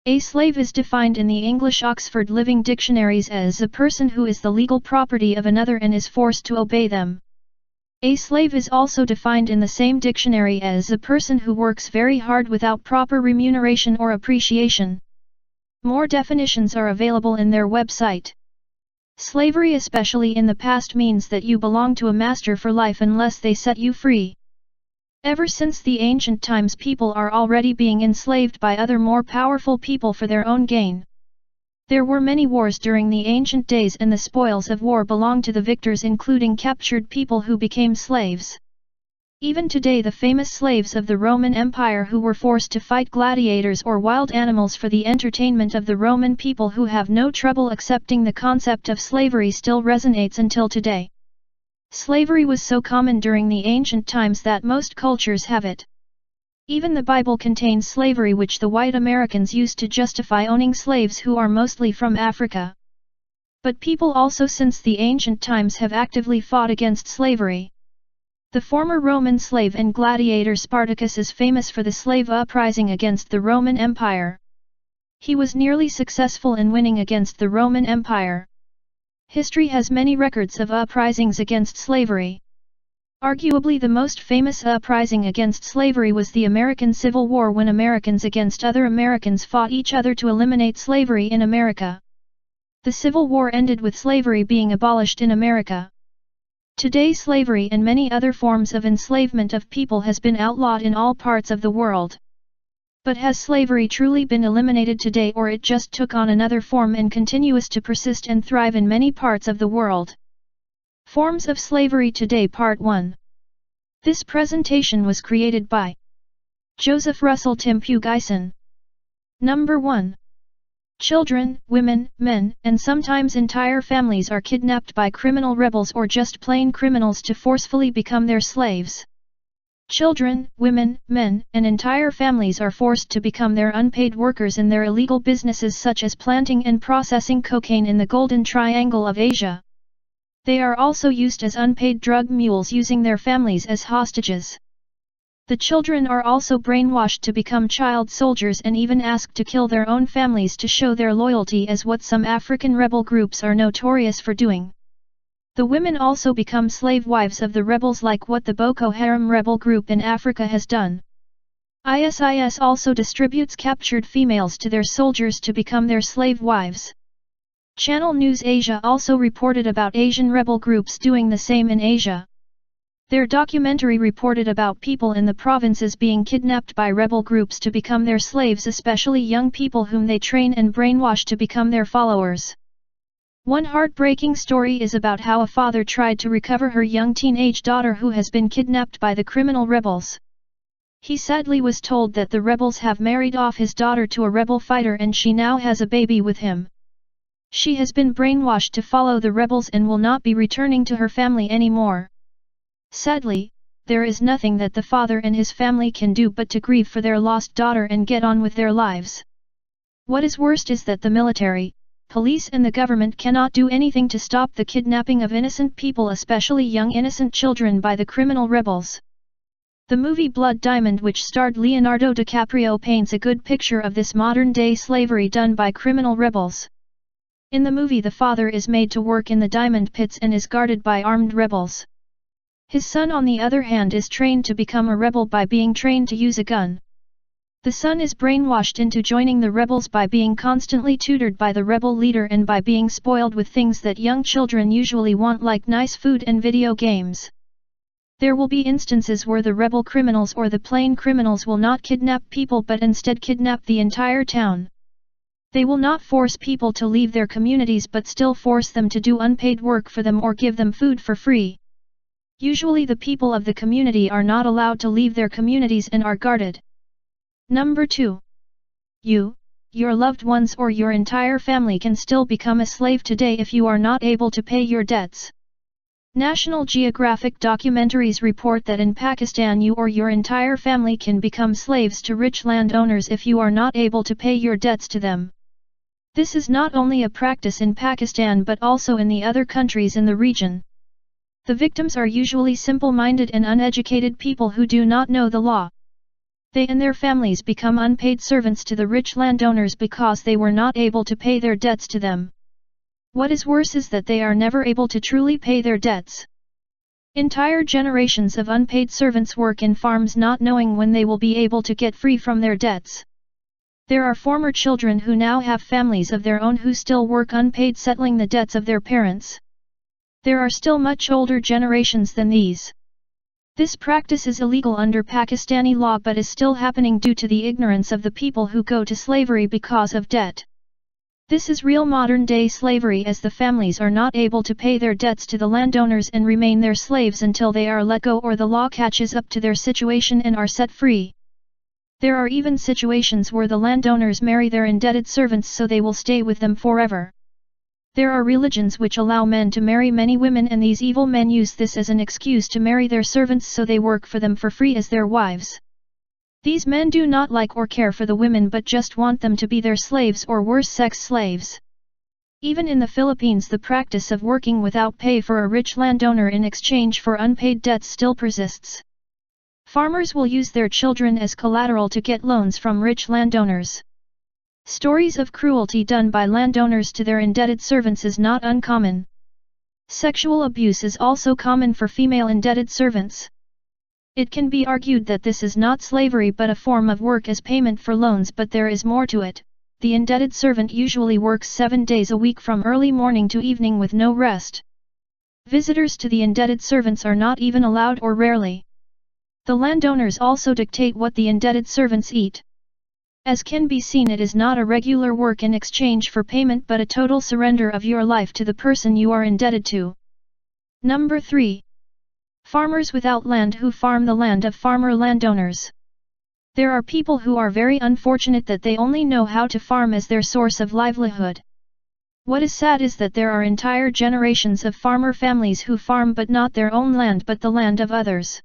A slave is defined in the English Oxford Living Dictionaries as a person who is the legal property of another and is forced to obey them. A slave is also defined in the same dictionary as a person who works very hard without proper remuneration or appreciation. More definitions are available in their website. Slavery, especially in the past, means that you belong to a master for life unless they set you free. Ever since the ancient times, people are already being enslaved by other more powerful people for their own gain. There were many wars during the ancient days, and the spoils of war belonged to the victors, including captured people who became slaves. Even today, the famous slaves of the Roman Empire who were forced to fight gladiators or wild animals for the entertainment of the Roman people who have no trouble accepting the concept of slavery still resonates until today. Slavery was so common during the ancient times that most cultures have it. Even the Bible contains slavery, which the white Americans used to justify owning slaves who are mostly from Africa. But people also since the ancient times have actively fought against slavery. The former Roman slave and gladiator Spartacus is famous for the slave uprising against the Roman Empire. He was nearly successful in winning against the Roman Empire. History has many records of uprisings against slavery. Arguably the most famous uprising against slavery was the American Civil War, when Americans against other Americans fought each other to eliminate slavery in America. The Civil War ended with slavery being abolished in America. Today, slavery and many other forms of enslavement of people has been outlawed in all parts of the world. But has slavery truly been eliminated today, or it just took on another form and continues to persist and thrive in many parts of the world? Forms of slavery today, Part 1. This presentation was created by Joseph Russell Timpu Geisen. Number 1. Children, women, men, and sometimes entire families are kidnapped by criminal rebels or just plain criminals to forcefully become their slaves. Children, women, men, and entire families are forced to become their unpaid workers in their illegal businesses such as planting and processing cocaine in the Golden Triangle of Asia. They are also used as unpaid drug mules, using their families as hostages. The children are also brainwashed to become child soldiers and even asked to kill their own families to show their loyalty, as what some African rebel groups are notorious for doing. The women also become slave wives of the rebels, like what the Boko Haram rebel group in Africa has done. ISIS also distributes captured females to their soldiers to become their slave wives. Channel News Asia also reported about Asian rebel groups doing the same in Asia. Their documentary reported about people in the provinces being kidnapped by rebel groups to become their slaves, especially young people whom they train and brainwash to become their followers. One heartbreaking story is about how a father tried to recover her young teenage daughter who has been kidnapped by the criminal rebels. He sadly was told that the rebels have married off his daughter to a rebel fighter and she now has a baby with him. She has been brainwashed to follow the rebels and will not be returning to her family anymore. Sadly, there is nothing that the father and his family can do but to grieve for their lost daughter and get on with their lives. What is worst is that the military, police and the government cannot do anything to stop the kidnapping of innocent people, especially young innocent children, by the criminal rebels. The movie Blood Diamond, which starred Leonardo DiCaprio, paints a good picture of this modern-day slavery done by criminal rebels. In the movie, the father is made to work in the diamond pits and is guarded by armed rebels. His son, on the other hand, is trained to become a rebel by being trained to use a gun. The son is brainwashed into joining the rebels by being constantly tutored by the rebel leader and by being spoiled with things that young children usually want, like nice food and video games. There will be instances where the rebel criminals or the plain criminals will not kidnap people but instead kidnap the entire town. They will not force people to leave their communities but still force them to do unpaid work for them or give them food for free. Usually the people of the community are not allowed to leave their communities and are guarded. Number 2. You, your loved ones or your entire family can still become a slave today if you are not able to pay your debts. National Geographic documentaries report that in Pakistan you or your entire family can become slaves to rich landowners if you are not able to pay your debts to them. This is not only a practice in Pakistan but also in the other countries in the region. The victims are usually simple-minded and uneducated people who do not know the law. They and their families become unpaid servants to the rich landowners because they were not able to pay their debts to them. What is worse is that they are never able to truly pay their debts. Entire generations of unpaid servants work in farms not knowing when they will be able to get free from their debts. There are former children who now have families of their own who still work unpaid settling the debts of their parents. There are still much older generations than these. This practice is illegal under Pakistani law but is still happening due to the ignorance of the people who go to slavery because of debt. This is real modern-day slavery as the families are not able to pay their debts to the landowners and remain their slaves until they are let go or the law catches up to their situation and are set free. There are even situations where the landowners marry their indebted servants so they will stay with them forever. There are religions which allow men to marry many women and these evil men use this as an excuse to marry their servants so they work for them for free as their wives. These men do not like or care for the women but just want them to be their slaves or worse sex slaves. Even in the Philippines the practice of working without pay for a rich landowner in exchange for unpaid debts still persists. Farmers will use their children as collateral to get loans from rich landowners. Stories of cruelty done by landowners to their indebted servants is not uncommon. Sexual abuse is also common for female indebted servants. It can be argued that this is not slavery but a form of work as payment for loans, but there is more to it. The indebted servant usually works 7 days a week from early morning to evening with no rest. Visitors to the indebted servants are not even allowed or rarely. The landowners also dictate what the indebted servants eat. As can be seen, it is not a regular work in exchange for payment but a total surrender of your life to the person you are indebted to. Number 3. Farmers without land who farm the land of farmer landowners. There are people who are very unfortunate that they only know how to farm as their source of livelihood. What is sad is that there are entire generations of farmer families who farm but not their own land but the land of others.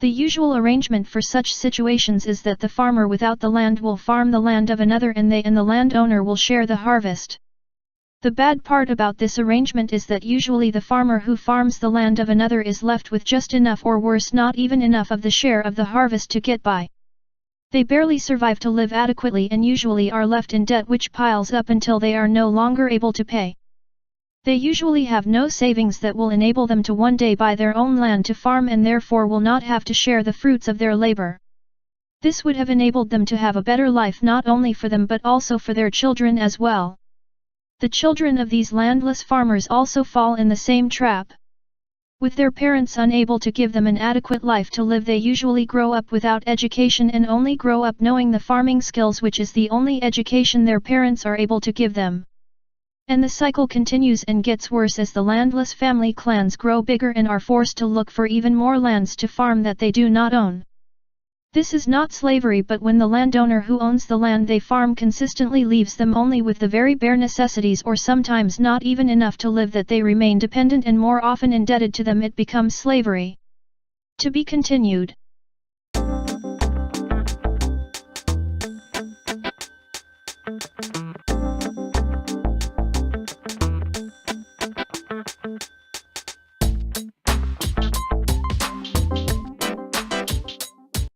The usual arrangement for such situations is that the farmer without the land will farm the land of another and they and the landowner will share the harvest. The bad part about this arrangement is that usually the farmer who farms the land of another is left with just enough or worse not even enough of the share of the harvest to get by. They barely survive to live adequately and usually are left in debt which piles up until they are no longer able to pay. They usually have no savings that will enable them to one day buy their own land to farm and therefore will not have to share the fruits of their labor. This would have enabled them to have a better life not only for them but also for their children as well. The children of these landless farmers also fall in the same trap. With their parents unable to give them an adequate life to live, they usually grow up without education and only grow up knowing the farming skills, which is the only education their parents are able to give them. And the cycle continues and gets worse as the landless family clans grow bigger and are forced to look for even more lands to farm that they do not own. This is not slavery, but when the landowner who owns the land they farm consistently leaves them only with the very bare necessities or sometimes not even enough to live, that they remain dependent and more often indebted to them, it becomes slavery. To be continued.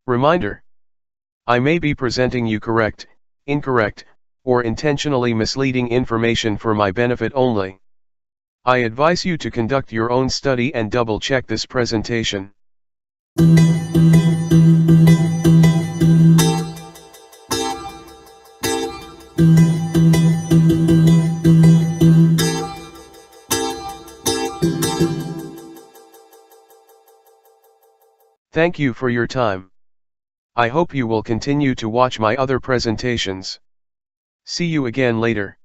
Reminder: I may be presenting you correct, incorrect, or intentionally misleading information for my benefit only. I advise you to conduct your own study and double-check this presentation. Thank you for your time. I hope you will continue to watch my other presentations. See you again later.